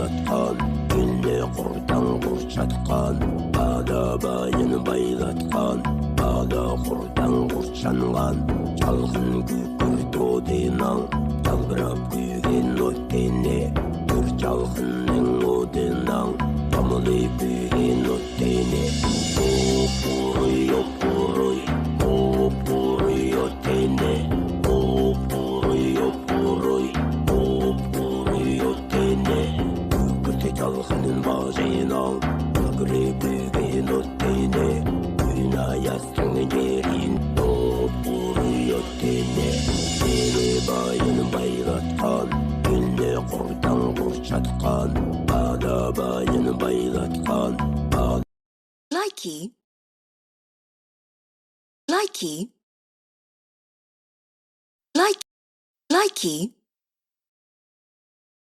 baylatkan, günle kurdan kurçatkan, ada bayını baylatkan, ada kurdan kurçangan, çalgın kükür todinan, çalbırap kuygen öttene, kür çalgının odinan, tamılı kuygen öttene. Opuruy, opuruy, opuruy öttene, opuruy, opuruy, opuruy öttene, kükürte çalgının bazınan, kükürü kuygen öttene, güna yastın yerin, opuruy öttene, seni bayını baylatkan, günle kurdan kurçatkan, ada bayını baylatkan, ada Likey, likey, like, likey.